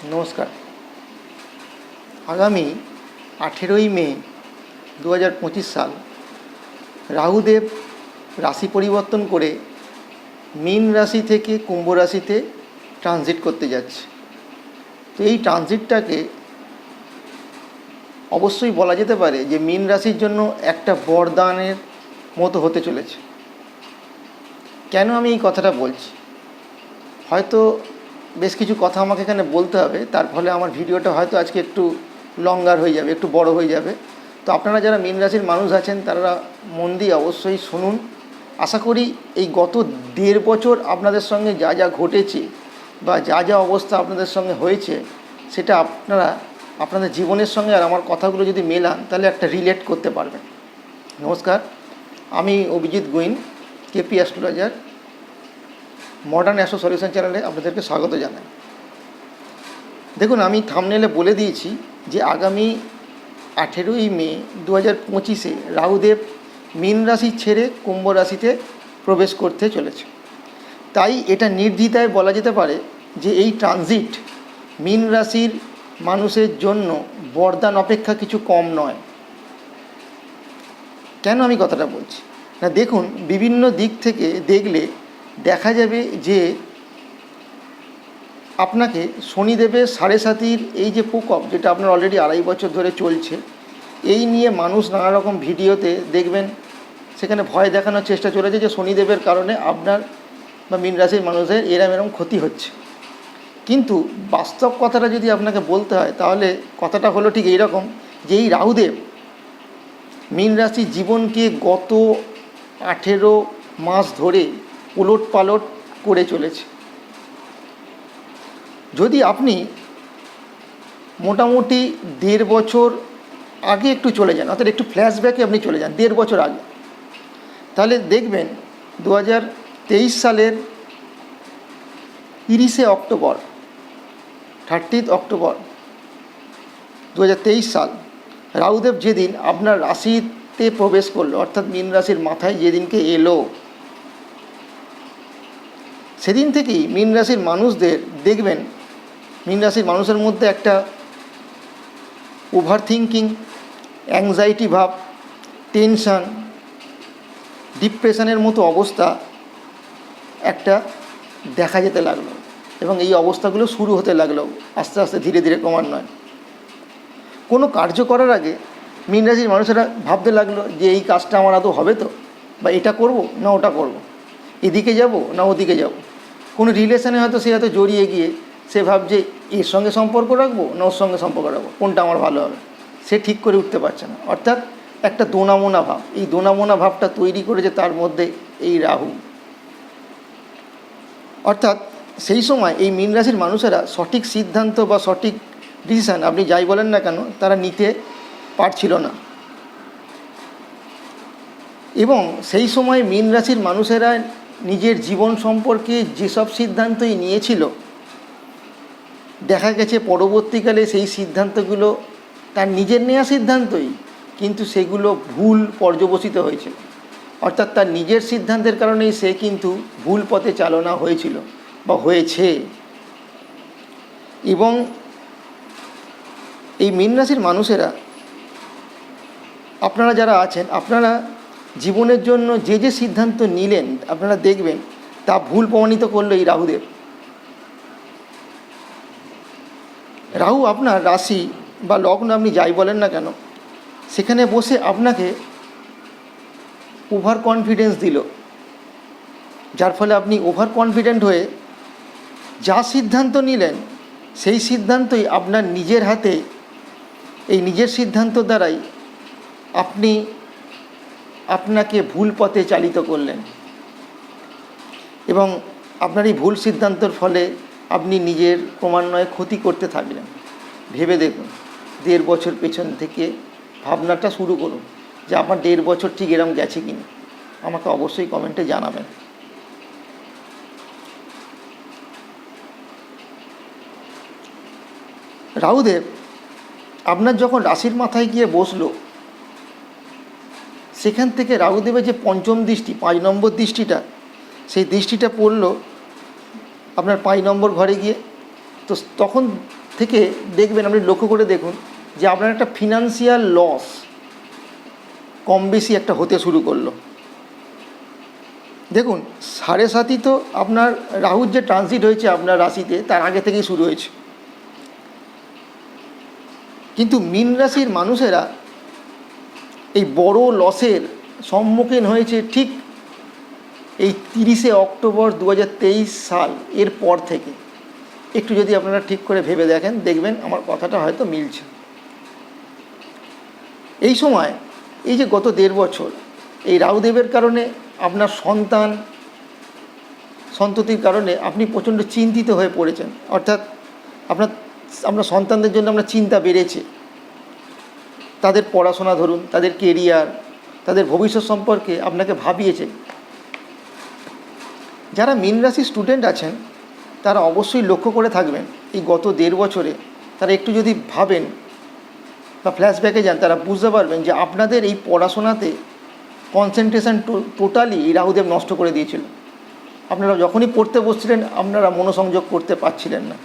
নমস্কার। আগামী 18ই মে 2025 সাল রাহুদেব রাশি পরিবর্তন করে মীন রাশি থেকে কুম্ভ রাশিতে ট্রানজিট করতে যাচ্ছে। তো এই ট্রানজিটটাকে অবশ্যই বলা যেতে পারে যে মীন রাশির জন্য একটা বরদানের মতো হতে চলেছে। কেন আমি এই কথাটা বলছি? হয়তো বেশ কিছু কথা আমাকে এখানে বলতে হবে, তার ফলে আমার ভিডিওটা হয়তো আজকে একটু লঙ্গার হয়ে যাবে, একটু বড় হয়ে যাবে। তো আপনারা যারা মীন রাশির মানুষ আছেন তারা মন দিয়ে অবশ্যই শুনুন। আশা করি এই গত 1.5 বছর আপনাদের সঙ্গে যা যা ঘটেছে বা যা যা অবস্থা আপনাদের সঙ্গে হয়েছে সেটা আপনারা আপনাদের জীবনের সঙ্গে আর আমার কথাগুলো যদি মেলান তাহলে একটা রিলেট করতে পারবেন। নমস্কার, আমি Abhijit Gwyn, KP astrologer, modern astro solution চ্যানেলে আপনাদেরকে স্বাগত জানাই। দেখুন, আমি থাম্বনেলে বলে দিয়েছি যে আগামী 18ই মে 2025 রাহুদেব মীন রাশি ছেড়ে কুম্ভ রাশিতে প্রবেশ করতে চলেছে। তাই এটা নির্দ্বিধায় বলা যেতে পারে যে এই ট্রানজিট মীন রাশির মানুষের জন্য বরদান অপেক্ষা কিছু কম নয়। কেন আমি কথাটা বলছি না, দেখুন, বিভিন্ন দিক থেকে দেখলে দেখা যাবে যে আপনাকে শনিদেবের 7.5 এই যে প্রকোপ, যেটা আপনার অলরেডি 2.5 বছর ধরে চলছে, এই নিয়ে মানুষ নানা রকম ভিডিওতে দেখবেন সেখানে ভয় দেখানোর চেষ্টা চলেছে যে শনিদেবের কারণে আপনার বা মীন রাশির মানুষের এরম ক্ষতি হচ্ছে। কিন্তু বাস্তব কথাটা যদি আপনাকে বলতে হয় তাহলে কথাটা হলো ঠিক এইরকম যে এই রাহুদেব মীন রাশির জীবনকে গত 18 মাস ধরে উলট পালট করে চলেছে। যদি আপনি মোটামুটি 1.5 বছর আগে একটু চলে যান, অর্থাৎ একটু ফ্ল্যাশব্যাকে আপনি চলে যান 1.5 বছর আগে, তাহলে দেখবেন 2023 সালের 30 অক্টোবর 30 অক্টোবর 2023 সাল রাহুদেব যেদিন আপনার রাশিতে প্রবেশ করলো, অর্থাৎ মীন রাশির মাথায় যেদিনকে এলো, সেদিন থেকেই মীন রাশির মানুষদের দেখবেন মীন রাশির মানুষের মধ্যে একটা ওভার থিঙ্কিং, অ্যাংজাইটি ভাব, টেনশান, ডিপ্রেশনের মতো অবস্থা একটা দেখা যেতে লাগলো এবং এই অবস্থাগুলো শুরু হতে লাগলো আস্তে আস্তে, ধীরে ধীরে, ক্রমান্বয়ে। কোনো কার্য করার আগে মীন রাশির মানুষেরা ভাবতে লাগলো যে এই কাজটা আমার আদৌ হবে তো, বা এটা করব না ওটা করব, এদিকে যাব না ওদিকে যাব। কোনো রিলেশনে হয়তো সে হয়তো জড়িয়ে গিয়ে সে ভাবছে এর সঙ্গে সম্পর্ক রাখবো না ওর সঙ্গে সম্পর্ক রাখবো, কোনটা আমার ভালো হবে, সে ঠিক করে উঠতে পারছে না। অর্থাৎ একটা দোনামোনা ভাব, এই দোনামোনা ভাবটা তৈরি করেছে তার মধ্যে এই রাহু। অর্থাৎ সেই সময় এই মীন রাশির মানুষেরা সঠিক সিদ্ধান্ত বা সঠিক ডিসিশান, আপনি যাই বলেন না কেন, তারা নিতে পারছিল না। এবং সেই সময় মীন রাশির মানুষেরা নিজের জীবন সম্পর্কে যেসব সিদ্ধান্তই নিয়েছিল, দেখা গেছে পরবর্তীকালে সেই সিদ্ধান্তগুলো তার নিজের নেওয়া সিদ্ধান্তই, কিন্তু সেগুলো ভুল পর্যবসিত হয়েছিল। অর্থাৎ তার নিজের সিদ্ধান্তের কারণেই সে কিন্তু ভুল পথে চালনা হয়েছিল বা হয়েছে। এবং এই মীন রাশির মানুষেরা, আপনারা যারা আছেন, আপনারা জীবনের জন্য যে যে সিদ্ধান্ত নিলেন আপনারা দেখবেন তা ভুল প্রমাণিত করলো এই রাহুদেব। রাহু আপনার রাশি বা লগ্ন, আপনি যাই বলেন না কেন, সেখানে বসে আপনাকে ওভার কনফিডেন্স দিল, যার ফলে আপনি ওভার কনফিডেন্ট হয়ে যা সিদ্ধান্ত নিলেন সেই সিদ্ধান্তই আপনার নিজের হাতে, এই নিজের সিদ্ধান্ত দ্বারাই আপনি আপনাকে ভুল পথে চালিত করলেন। এবং আপনার এই ভুল সিদ্ধান্তর ফলে আপনি নিজের ক্রমান্বয়ে ক্ষতি করতে থাকলেন। ভেবে দেখুন, 1.5 বছর পেছন থেকে ভাবনাটা শুরু করুন যে আমার 1.5 বছর ঠিক এরম গেছে কি না, আমাকে অবশ্যই কমেন্টে জানাবেন। রাহুদেব আপনার যখন রাশির মাথায় গিয়ে বসলো, সেখান থেকে রাহুদেবের যে পঞ্চম দৃষ্টি, 5 নম্বর দৃষ্টিটা, সেই দৃষ্টিটা পড়ল আপনার 5 নম্বর ঘরে গিয়ে। তো তখন থেকে দেখবেন, আপনি লক্ষ্য করে দেখুন যে আপনার একটা ফিনান্সিয়াল লস কম বেশি একটা হতে শুরু করলো। দেখুন 7.5 তো আপনার রাহুর যে ট্রানজিট হয়েছে আপনার রাশিতে তার আগে থেকেই শুরু হয়েছে, কিন্তু মীন রাশির মানুষেরা এই বড় লসের সম্মুখীন হয়েছে ঠিক এই 30শে অক্টোবর 2023 সাল এর পর থেকে। একটু যদি আপনারা ঠিক করে ভেবে দেখেন, দেখবেন আমার কথাটা হয়তো মিলছে। এই সময় এই যে গত 1.5 বছর এই রাহুদেবের কারণে আপনার সন্ততির কারণে আপনি প্রচণ্ড চিন্তিত হয়ে পড়েছেন, অর্থাৎ আপনার সন্তানদের জন্য আপনার চিন্তা বেড়েছে। তাদের পড়াশোনা ধরুন, তাদের কেরিয়ার, তাদের ভবিষ্যৎ সম্পর্কে আপনাকে ভাবিয়েছে। যারা মীন রাশির স্টুডেন্ট আছেন তারা অবশ্যই লক্ষ্য করে থাকবেন এই গত 1.5 বছরে তারা একটু যদি ভাবেন বা ফ্ল্যাশব্যাকে যান, তারা বুঝতে পারবেন যে আপনাদের এই পড়াশোনাতে কনসেন্ট্রেশন টোটালি এই রাহুদেব নষ্ট করে দিয়েছিল। আপনারা যখনই পড়তে বসছিলেন আপনারা মনোসংযোগ করতে পারছিলেন না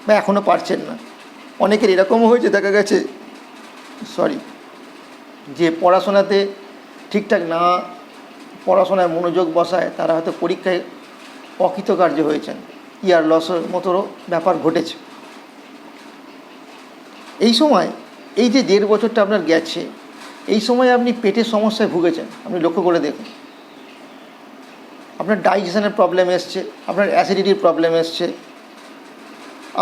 বা এখনও পারছেন না। অনেকের এরকমও হয়েছে, দেখা গেছে যে পড়াশোনাতে ঠিকঠাক না পড়াশোনায় মনোযোগ বসায় তারা হয়তো পরীক্ষায় অকৃতকার্য হয়েছেন, ইয়ার লসের মতোরও ব্যাপার ঘটেছে। এই সময় এই যে 1.5 বছরটা আপনার গেছে, এই সময় আপনি পেটের সমস্যায় ভুগেছেন। আপনি লক্ষ্য করে দেখুন, আপনার ডাইজেশনের প্রবলেম এসছে, আপনার অ্যাসিডিটির প্রবলেম এসছে,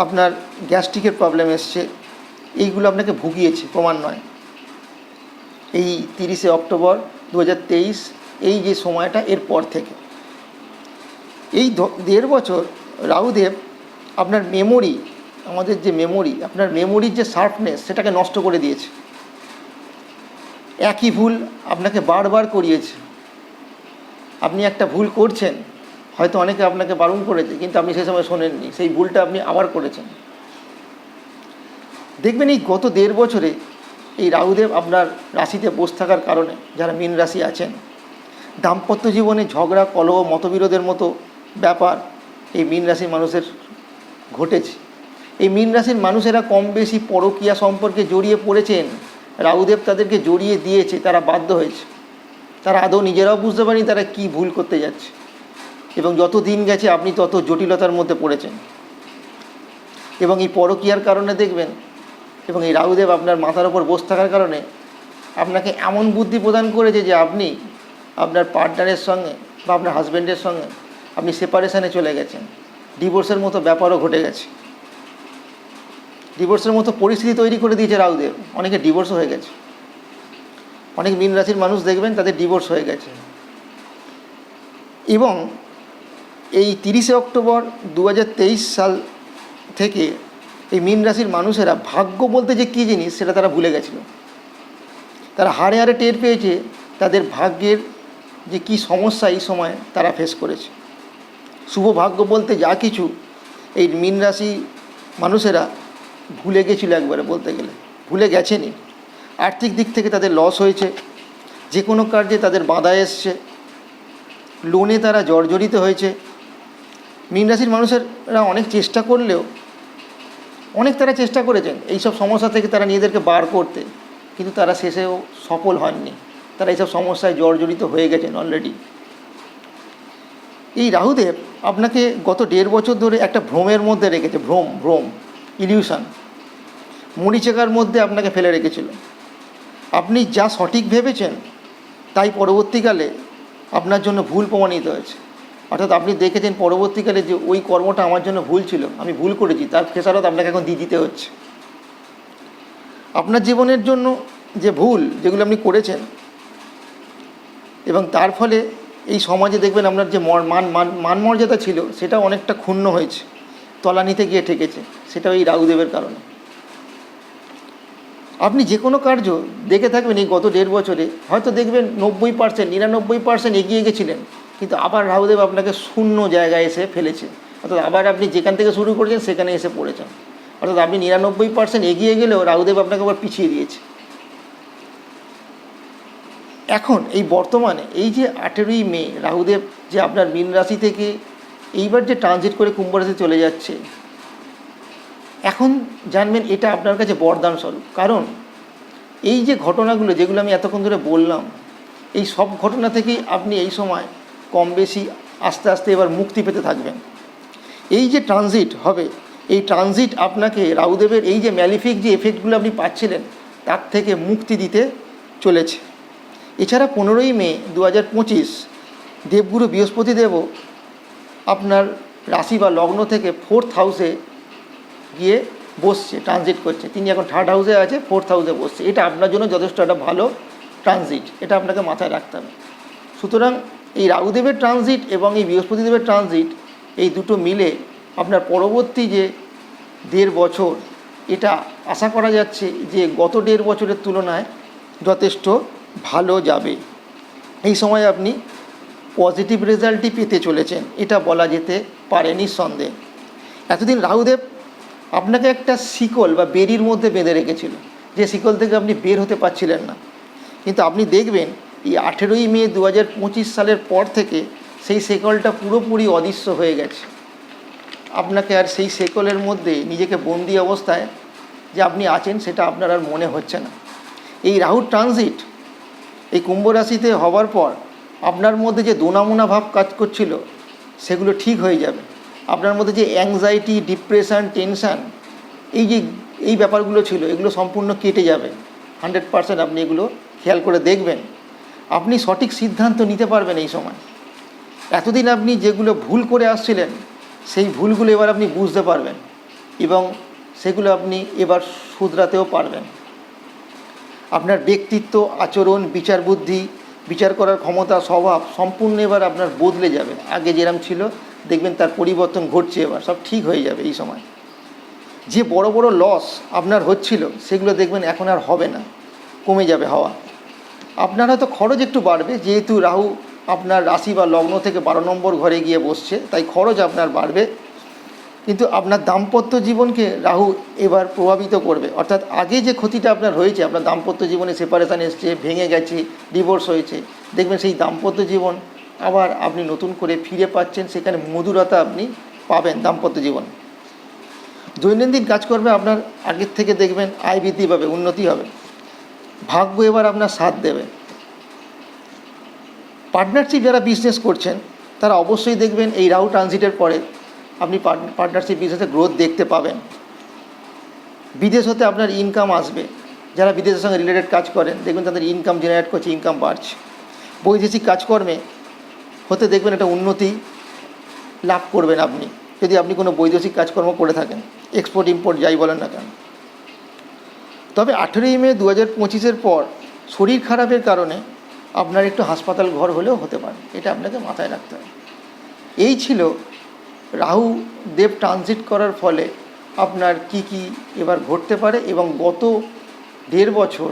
আপনার গ্যাস্ট্রিকের প্রবলেম এসছে। এইগুলো আপনাকে ভুগিয়েছে, প্রমাণ নয়। এই 30শে অক্টোবর 2023 এই যে সময়টা এর পর থেকে এই 1.5 বছর রাহুদেব আপনার মেমোরি, আমাদের যে মেমোরি, আপনার মেমোরির যে শার্পনেস সেটাকে নষ্ট করে দিয়েছে। একই ভুল আপনাকে বারবার করিয়েছে। আপনি একটা ভুল করছেন, হয়তো অনেকে আপনাকে বারণ করেছে, কিন্তু আপনি সেই সময় শোনেননি, সেই ভুলটা আপনি আবার করেছেন। দেখবেন এই গত 1.5 বছরে এই রাহুদেব আপনার রাশিতে বসে থাকার কারণে যারা মীন রাশি আছেন, দাম্পত্য জীবনে ঝগড়া, কলহ, মতবিরোধের মতো ব্যাপার এই মীন রাশির মানুষের ঘটেছে। এই মীন রাশির মানুষেরা কম বেশি পরকীয়া সম্পর্কে জড়িয়ে পড়েছেন। রাহুদেব তাদেরকে জড়িয়ে দিয়েছে, তারা বাধ্য হয়েছে। তারা আদৌ নিজেরাও বুঝতে পারেনি তারা কি ভুল করতে যাচ্ছে, এবং যত দিন গেছে আপনি তত জটিলতার মধ্যে পড়েছেন। এবং এই পরকীয়ার কারণে দেখবেন, এবং এই রাহুদেব আপনার মাথার ওপর বসে থাকার কারণে আপনাকে এমন বুদ্ধি প্রদান করেছে যে আপনি আপনার পার্টনারের সঙ্গে বা আপনার হাজব্যান্ডের সঙ্গে আপনি সেপারেশনে চলে গেছেন। ডিভোর্সের মতো ব্যাপারও ঘটে গেছে। ডিভোর্সের মতো পরিস্থিতি তৈরি করে দিয়েছে রাহুদেব। অনেকে ডিভোর্সও হয়ে গেছে। অনেক মীন রাশির মানুষ দেখবেন তাদের ডিভোর্স হয়ে গেছে। এবং এই 30শে অক্টোবর 2023 সাল থেকে এই মীন রাশির মানুষেরা ভাগ্য বলতে যে কী জিনিস সেটা তারা ভুলে গেছিল। তারা হাড়ে হাড়ে টের পেয়েছে তাদের ভাগ্যের যে কী সমস্যা এই সময় তারা ফেস করেছে। শুভ ভাগ্য বলতে যা কিছু এই মীন রাশি মানুষেরা ভুলে গেছিলো, একবারে বলতে গেলে ভুলে গেছেনই। আর্থিক দিক থেকে তাদের লস হয়েছে, যে কোনো কার্যে তাদের বাধা এসছে, লোনে তারা জর্জরিত হয়েছে। মীন রাশির মানুষেরা অনেক চেষ্টা করলেও তারা চেষ্টা করেছেন এইসব সমস্যা থেকে তারা নিজেদেরকে বার করতে, কিন্তু তারা শেষেও সফল হননি। তারা এইসব সমস্যায় জর্জরিত হয়ে গেছেন অলরেডি। এই রাহুদেব আপনাকে গত 1.5 বছর ধরে একটা ভ্রমের মধ্যে রেখেছে। ভ্রম ইলিউশন, মরিচিকার মধ্যে আপনাকে ফেলে রেখেছিল। আপনি যা সঠিক ভেবেছেন তাই পরবর্তীকালে আপনার জন্য ভুল প্রমাণিত হয়েছে। অর্থাৎ আপনি দেখেছেন পরবর্তীকালে যে ওই কর্মটা আমার জন্য ভুল ছিল, আমি ভুল করেছি, তার খেসারত আপনাকে এখন দিয়ে দিতে হচ্ছে। আপনার জীবনের জন্য যে ভুল যেগুলো আপনি করেছেন, এবং তার ফলে এই সমাজে দেখবেন আপনার যে মান মর্যাদা ছিল সেটা অনেকটা ক্ষুণ্ণ হয়েছে, তলানিতে গিয়ে ঠেকেছে। সেটা এই রাহুদেবের কারণে। আপনি যে কোনো কার্য দেখে থাকবেন এই গত 1.5 বছরে, হয়তো দেখবেন 90%, 99% এগিয়ে গেছিলেন, কিন্তু আবার রাহুদেব আপনাকে শূন্য জায়গায় এসে ফেলেছে। অর্থাৎ আবার আপনি যেখান থেকে শুরু করেছেন সেখানে এসে পড়েছেন। অর্থাৎ আপনি 99% এগিয়ে গেলেও রাহুদেব আপনাকে আবার পিছিয়ে দিয়েছে। এখন এই বর্তমানে এই যে 18ই মে রাহুদেব যে আপনার মীন রাশি থেকে এইবার যে ট্রানজিট করে কুম্ভ রাশি চলে যাচ্ছে, এখন জানবেন এটা আপনার কাছে বরদান স্বরূপ। কারণ এই যে ঘটনাগুলো যেগুলো আমি এতক্ষণ ধরে বললাম, এই সব ঘটনা থেকেই আপনি এই সময় কম বেশি আস্তে আস্তে এবার মুক্তি পেতে থাকবেন। এই যে ট্রানজিট হবে, এই ট্রানজিট আপনাকে রাহুদেবের এই যে ম্যালিফিক যে এফেক্টগুলো আপনি পাচ্ছিলেন তার থেকে মুক্তি দিতে চলেছে। এছাড়া 15ই মে 2025 দেবগুরু বৃহস্পতিদেবও আপনার রাশি বা লগ্ন থেকে 4th হাউসে গিয়ে বসছে, ট্রানজিট করছে। তিনি এখন 3rd হাউসে আছে, 4th হাউসে বসছে। এটা আপনার জন্য যথেষ্ট একটা ভালো ট্রানজিট, এটা আপনাকে মাথায় রাখতে হবে। সুতরাং এই রাহুদেবের ট্রানজিট এবং এই বৃহস্পতিদেবের ট্রানজিট, এই দুটো মিলে আপনার পরবর্তী যে 1.5 বছর, এটা আশা করা যাচ্ছে যে গত 1.5 বছরের তুলনায় যথেষ্ট ভালো যাবে। এই সময় আপনি পজিটিভ রেজাল্টই পেতে চলেছেন, এটা বলা যেতে পারে নিঃসন্দেহে। এতদিন রাহুদেব আপনাকে একটা শিকল বা বেড়ির মধ্যে বেঁধে রেখেছিল, যে শিকল থেকে আপনি বের হতে পারছিলেন না। কিন্তু আপনি দেখবেন এই 18ই মে 2025 সালের পর থেকে সেই শিকলটা পুরোপুরি অদৃশ্য হয়ে গেছে। আপনাকে আর সেই শিকলের মধ্যে নিজেকে বন্দি অবস্থায় যে আপনি আছেন সেটা আপনার আর মনে হচ্ছে না। এই রাহুর ট্রানজিট এই কুম্ভ রাশিতে হওয়ার পর আপনার মধ্যে যে দোনামোনা ভাব কাজ করছিল সেগুলো ঠিক হয়ে যাবে। আপনার মধ্যে যে অ্যাংজাইটি, ডিপ্রেশন, টেনশান, এই ব্যাপারগুলো ছিল, এগুলো সম্পূর্ণ কেটে যাবে। 100% আপনি এগুলো খেয়াল করে দেখবেন। আপনি সঠিক সিদ্ধান্ত নিতে পারবেন এই সময়। এতদিন আপনি যেগুলো ভুল করে আসছিলেন সেই ভুলগুলো এবার আপনি বুঝতে পারবেন এবং সেগুলো আপনি এবার শুধরাতেও পারবেন। আপনার ব্যক্তিত্ব, আচরণ, বিচার বুদ্ধি, বিচার করার ক্ষমতা, স্বভাব সম্পূর্ণ এবার আপনার বদলে যাবে। আগে যেরকম ছিল দেখবেন তার পরিবর্তন ঘটছে, এবার সব ঠিক হয়ে যাবে এই সময়। যে বড় বড় লস আপনার হচ্ছিল সেগুলো দেখবেন এখন আর হবে না, কমে যাবে হওয়া। আপনার হয়তো খরচ একটু বাড়বে, যেহেতু রাহু আপনার রাশি বা লগ্ন থেকে 12 নম্বর ঘরে গিয়ে বসছে, তাই খরচ আপনার বাড়বে। কিন্তু আপনার দাম্পত্য জীবনকে রাহু এবার প্রভাবিত করবে। অর্থাৎ আগে যে ক্ষতিটা আপনার হয়েছে, আপনার দাম্পত্য জীবনে সেপারেশান এসছে, ভেঙে গেছে, ডিভোর্স হয়েছে, দেখবেন সেই দাম্পত্য জীবন আবার আপনি নতুন করে ফিরে পাচ্ছেন, সেখানে মধুরতা আপনি পাবেন দাম্পত্য জীবন। দৈনন্দিন কাজকর্মে আপনার আগের থেকে দেখবেন আয় বৃদ্ধি পাবে, উন্নতি হবে। ভাগ্য এবার আপনার সাথ দেবে। পার্টনারশিপ যারা বিজনেস করছেন তারা অবশ্যই দেখবেন এই রাহু ট্রানজিটের পরে আপনি পার্টনারশিপ বিজনেসে গ্রোথ দেখতে পাবেন। বিদেশ হতে আপনার ইনকাম আসবে। যারা বিদেশের সঙ্গে রিলেটেড কাজ করেন দেখবেন তাদের ইনকাম জেনারেট করছে, ইনকাম বাড়ছে। বৈদেশিক কাজকর্মে হতে দেখবেন একটা উন্নতি লাভ করবেন আপনি, যদি আপনি কোনো বৈদেশিক কাজকর্ম করে থাকেন, এক্সপোর্ট ইম্পোর্ট যাই বলেন না কেন। তবে 18ই মে 2025 পর শরীর খারাপের কারণে আপনার একটু হাসপাতাল ঘর হলেও হতে পারে, এটা আপনাকে মাথায় রাখতে হবে। এই ছিল রাহু দেব ট্রানজিট করার ফলে আপনার কি কি এবার ঘটতে পারে এবং গত 1.5 বছর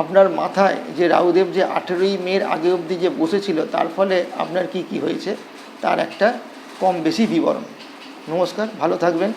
আপনার মাথায় যে রাহুদেব যে 18ই মের আগে অবধি যে বসেছিল তার ফলে আপনার কি কি হয়েছে তার একটা কম বেশি বিবরণ। নমস্কার, ভালো থাকবেন।